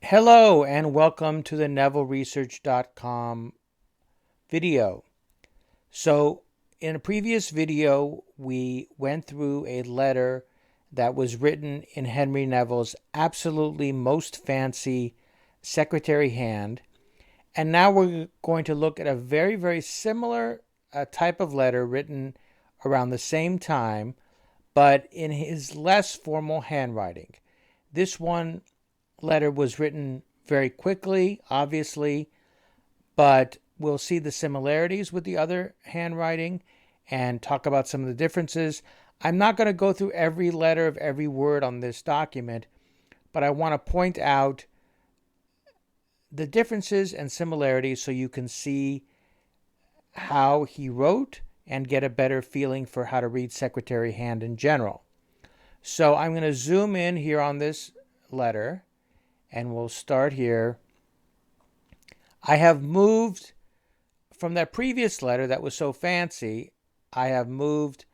Hello and welcome to the NevilleResearch.com video. So in a previous video, we went through a letter that was written in Henry Neville's absolutely most fancy secretary hand. And now we're going to look at a very, very similar type of letter written around the same time, but in his less formal handwriting. This one letter was written very quickly, obviously, but we'll see the similarities with the other handwriting and talk about some of the differences. I'm not going to go through every letter of every word on this document, but I want to point out the differences and similarities so you can see how he wrote and get a better feeling for how to read secretary hand in general. So I'm going to zoom in here on this letter and we'll start here. I have moved from that previous letter that was so fancy. I have moved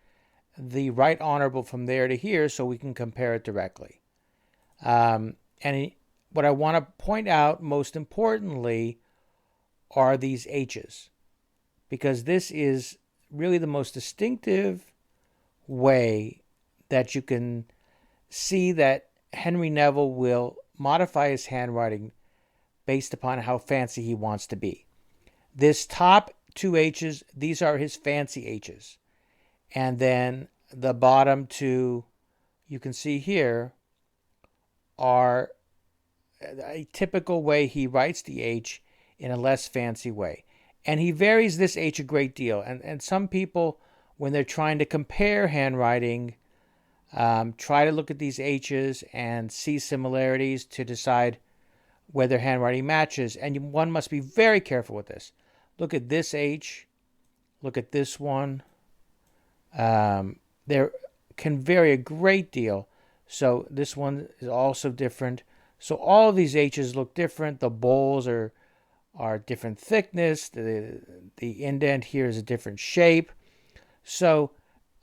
the right honorable from there to here so we can compare it directly. What I want to point out most importantly are these H's, because this is really the most distinctive way that you can see that Henry Neville will modify his handwriting based upon how fancy he wants to be. This top two H's, these are his fancy H's. And then the bottom two, you can see here, are a typical way he writes the H in a less fancy way. And he varies this H a great deal. And some people, when they're trying to compare handwriting, try to look at these H's and see similarities to decide whether handwriting matches. And one must be very careful with this. Look at this H. Look at this one. They can vary a great deal. So this one is also different. So all of these H's look different. The bowls are different thickness. The indent here is a different shape. So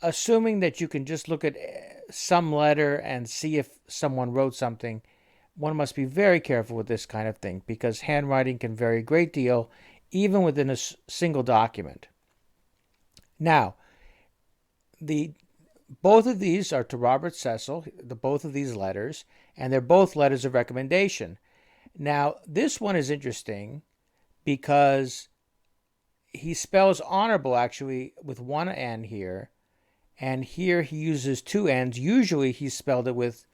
assuming that you can just look at some letter and see if someone wrote something, one must be very careful with this kind of thing because handwriting can vary a great deal even within a single document. Now, both of these are to Robert Cecil, both of these letters, and they're both letters of recommendation. Now, this one is interesting because he spells honorable actually with one N here, and here he uses two N's. Usually he spelled it with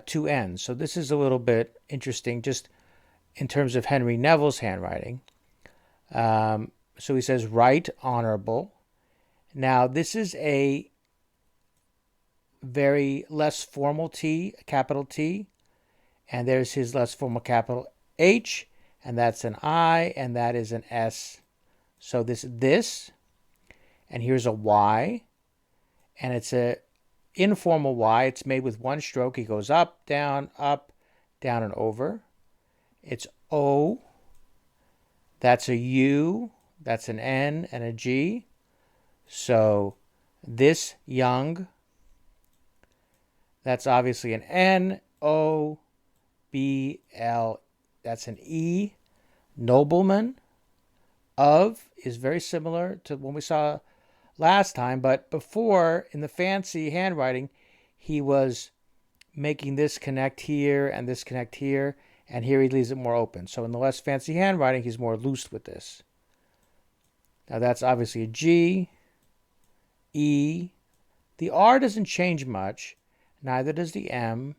two N's. So this is a little bit interesting just in terms of Henry Neville's handwriting. So he says right honorable. Now this is a very less formal T, capital T, and there's his less formal capital H, and that's an I, and that is an S. So this, and here's a Y, and it's a informal Y. It's made with one stroke. He goes up, down, and over. It's O. That's a U. That's an N and a G. So this young, that's obviously an N, O, B, L. That's an E. Nobleman. Of is very similar to when we saw last time, but before in the fancy handwriting, he was making this connect here and this connect here, and here he leaves it more open. So in the less fancy handwriting, he's more loose with this. Now that's obviously a G, E. The R doesn't change much, neither does the M,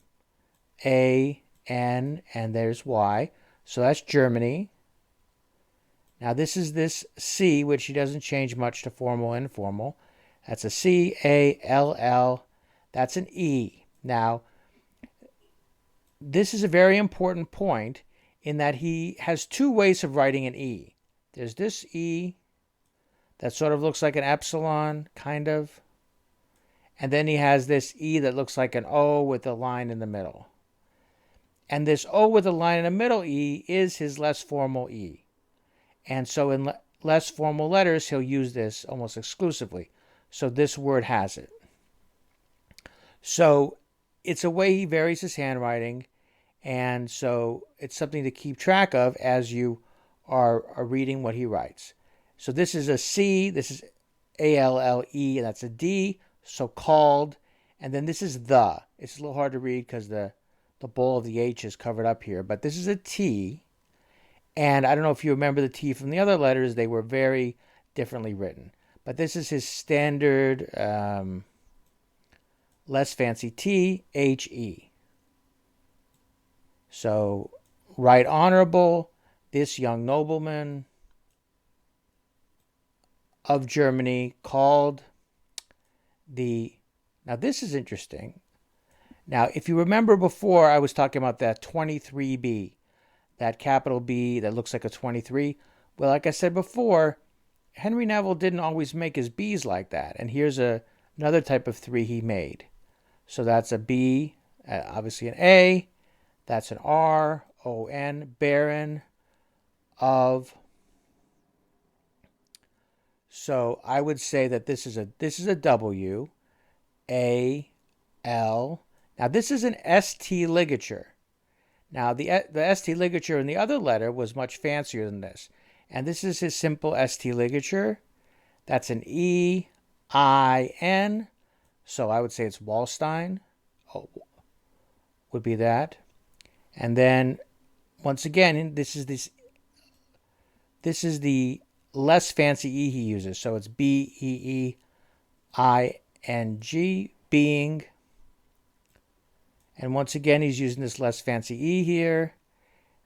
A, N, and there's Y. So that's Germany. Now this is this C, which he doesn't change much to formal and informal. That's a C, A, L, L. That's an E. Now, this is a very important point in that he has two ways of writing an E. There's this E that sort of looks like an epsilon, kind of. And then he has this E that looks like an O with a line in the middle. And this O with a line in the middle E is his less formal E. And so in less formal letters, he'll use this almost exclusively. So this word has it. So it's a way he varies his handwriting. And so it's something to keep track of as you are reading what he writes. So this is a C, this is A-L-L-E, and that's a D, so called. And then this is the. It's a little hard to read because the bowl of the H is covered up here. But this is a T. And I don't know if you remember the T from the other letters. They were very differently written. But this is his standard, less fancy T, H-E. So, right honorable, this young nobleman of Germany called the... Now, this is interesting. Now, if you remember before, I was talking about that 23B, that capital B that looks like a 23. Well, like I said before, Henry Neville didn't always make his B's like that. And here's another type of 3 he made. So that's a B, obviously an A. That's an R, O-N, Baron of. So I would say that this is a W, A, L. Now this is an ST ligature. Now the ST ligature in the other letter was much fancier than this. And this is his simple ST ligature. That's an E, I, N. So I would say it's Wallstein. Oh, would be that. And then once again, this is the less fancy E he uses. So it's B-E-E-I-N-G, being. And once again, he's using this less fancy E here.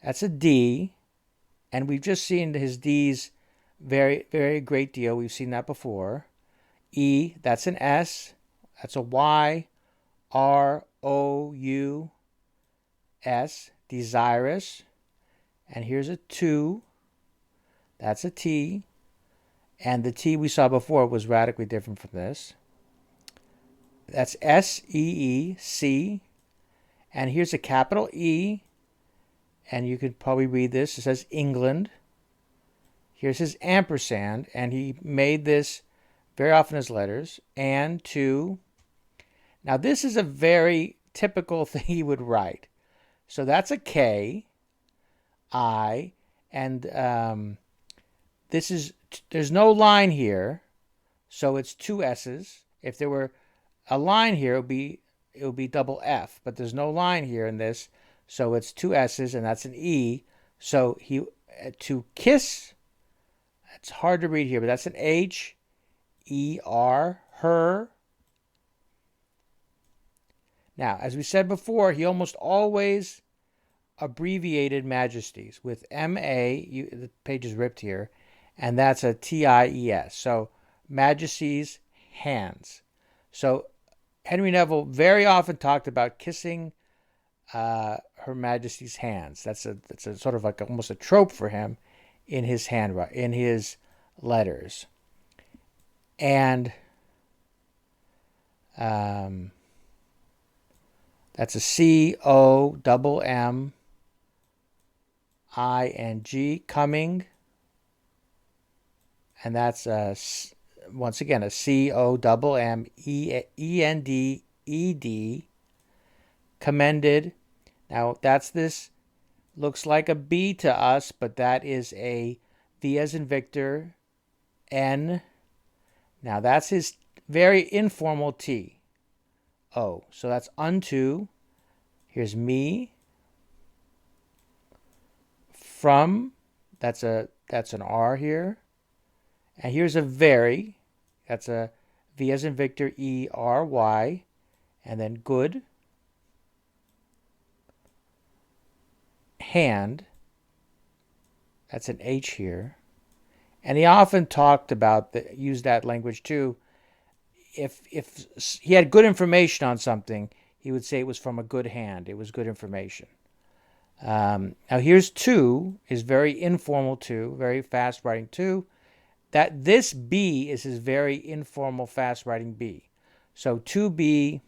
That's a D. And we've just seen his D's very, very great deal. We've seen that before. E, that's an S. That's a Y. R-O-U-S, desirous. And here's a 2. That's a T. And the T we saw before was radically different from this. That's S-E-E-C. And here's a capital E. And you could probably read this. It says England. Here's his ampersand. And he made this very often as letters. And 2. Now this is a very typical thing he would write. So that's a K, I, and there's no line here, so it's 2 S's. If there were a line here, it would be double F, but there's no line here in this, so it's 2 S's, and that's an E. So to kiss, it's hard to read here, but that's an H, E, R, her. Now, as we said before, he almost always abbreviated majesties with M-A, the page is ripped here, and that's a T-I-E-S. So, majesty's hands. So, Henry Neville very often talked about kissing Her Majesty's hands. That's a sort of like almost a trope for him in his in his letters. And that's a C-O-M-M-I-N-G, coming. And that's once again a C-O-M-M-E-N-D-E-D, commended. Now this looks like a B to us, but that is a V as in Victor, N. Now that's his very informal T. O. So that's unto. Here's me. From. That's an R here. And here's a very. That's a V as in Victor, E-R-Y. And then good. Hand. That's an H here. And he often talked about used that language too. If he had good information on something, he would say it was from a good hand. It was good information. Now here's 2 is very informal 2, very fast writing 2. That this B is his very informal fast writing B. So 2B,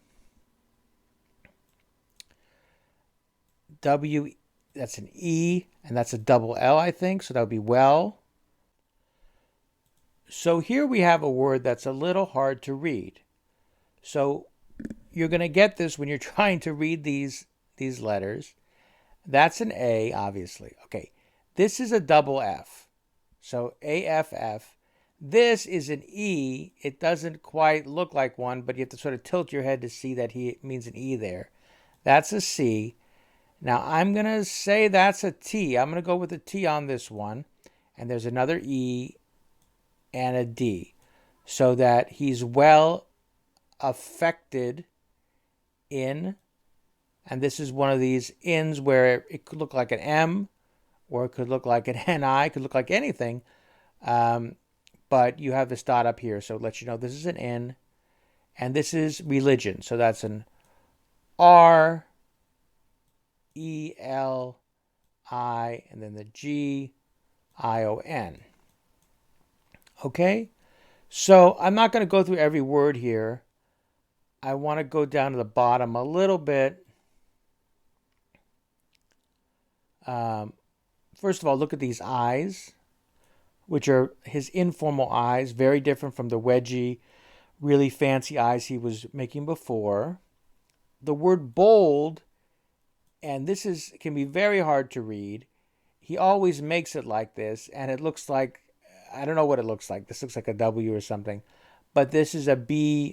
W, that's an E, and that's a double L, I think. So that would be well. So here we have a word that's a little hard to read. So you're going to get this when you're trying to read these letters. That's an A, obviously. Okay, this is a double F. So AFF. This is an E. It doesn't quite look like one, but you have to sort of tilt your head to see that he means an E there. That's a C. Now I'm going to say that's a T. I'm going to go with a T on this one. And there's another E and a D. So that he's well affected in, and this is one of these ins where it could look like an M, or it could look like an NI, it could look like anything. But you have this dot up here, so it lets you know this is an N, and this is religion. So that's an R, E, L, I, and then the G, I, O, N. Okay? So I'm not going to go through every word here. I want to go down to the bottom a little bit. First of all, look at these eyes, which are his informal eyes, very different from the wedgy, really fancy eyes he was making before. The word bold, and this can be very hard to read. He always makes it like this, and it looks like, I don't know what it looks like. This looks like a W or something. But this is a B-O-L-D,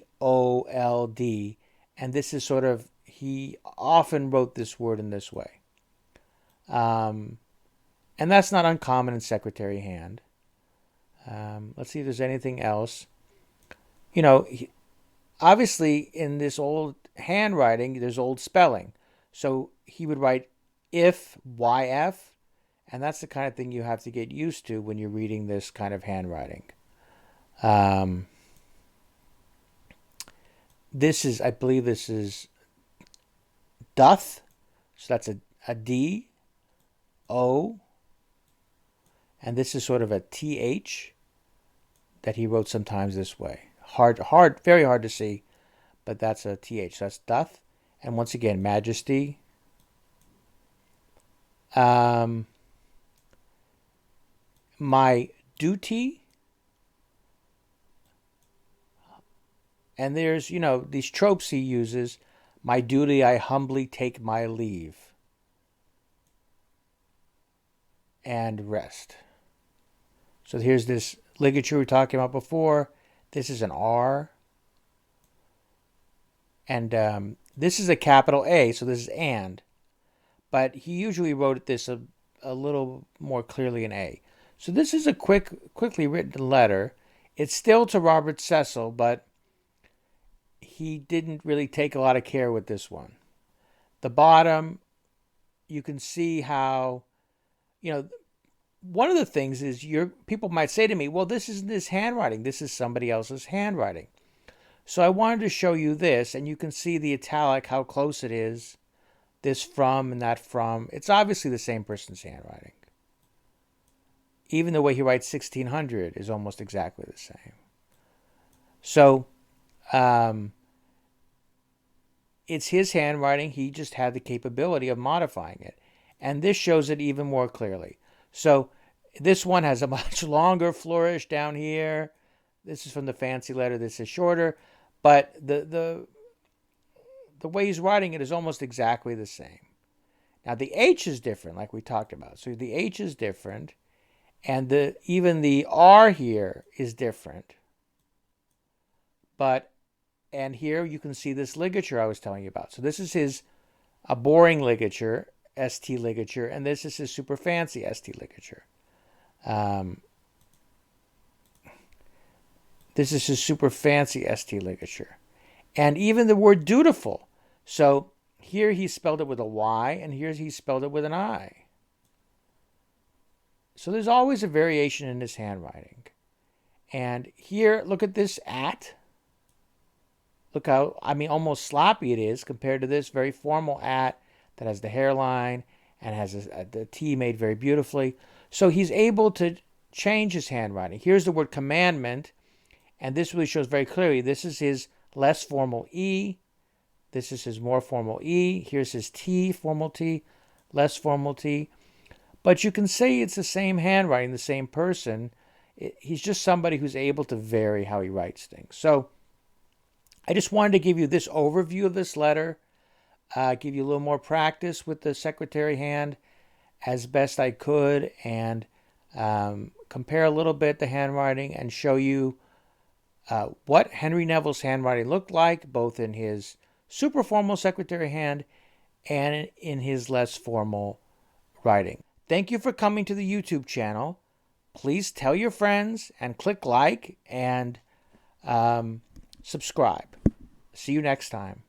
and this is sort of, he often wrote this word in this way. And that's not uncommon in secretary hand. Let's see if there's anything else. You know, obviously in this old handwriting, there's old spelling. So he would write if, YF, and that's the kind of thing you have to get used to when you're reading this kind of handwriting. I believe this is doth. So that's a D, O, and this is sort of a TH that he wrote sometimes this way. Very hard to see, but that's a TH. So that's doth. And once again, majesty. My duty. And there's, these tropes he uses. My duty, I humbly take my leave. And rest. So here's this ligature we were talking about before. This is an R. And this is a capital A, so this is and. But he usually wrote this a little more clearly in A. So this is a quickly written letter. It's still to Robert Cecil, but he didn't really take a lot of care with this one. The bottom, you can see how, one of the things is people might say to me, well, this isn't his handwriting. This is somebody else's handwriting. So I wanted to show you this, and you can see the italic, how close it is. This from and that from. It's obviously the same person's handwriting. Even the way he writes 1600 is almost exactly the same. So, it's his handwriting. He just had the capability of modifying it. And this shows it even more clearly. So this one has a much longer flourish down here. This is from the fancy letter. This is shorter. But the way he's writing it is almost exactly the same. Now the H is different, like we talked about. So the H is different. And even the R here is different. And here you can see this ligature I was telling you about. So this is a boring ligature, ST ligature, and this is his super fancy ST ligature. This is his super fancy ST ligature. And even the word dutiful. So here he spelled it with a Y, and here he spelled it with an I. So there's always a variation in his handwriting. And here, look at this at. Look how, almost sloppy it is compared to this very formal at that has the hairline and has the T made very beautifully. So he's able to change his handwriting. Here's the word commandment, and this really shows very clearly this is his less formal E. This is his more formal E. Here's his T, formal T, less formal T. But you can say it's the same handwriting, the same person. He's just somebody who's able to vary how he writes things. So I just wanted to give you this overview of this letter. give you a little more practice with the secretary hand as best I could, and compare a little bit the handwriting and show you what Henry Neville's handwriting looked like, both in his super formal secretary hand and in his less formal writing. Thank you for coming to the YouTube channel. Please tell your friends and click like and subscribe. See you next time.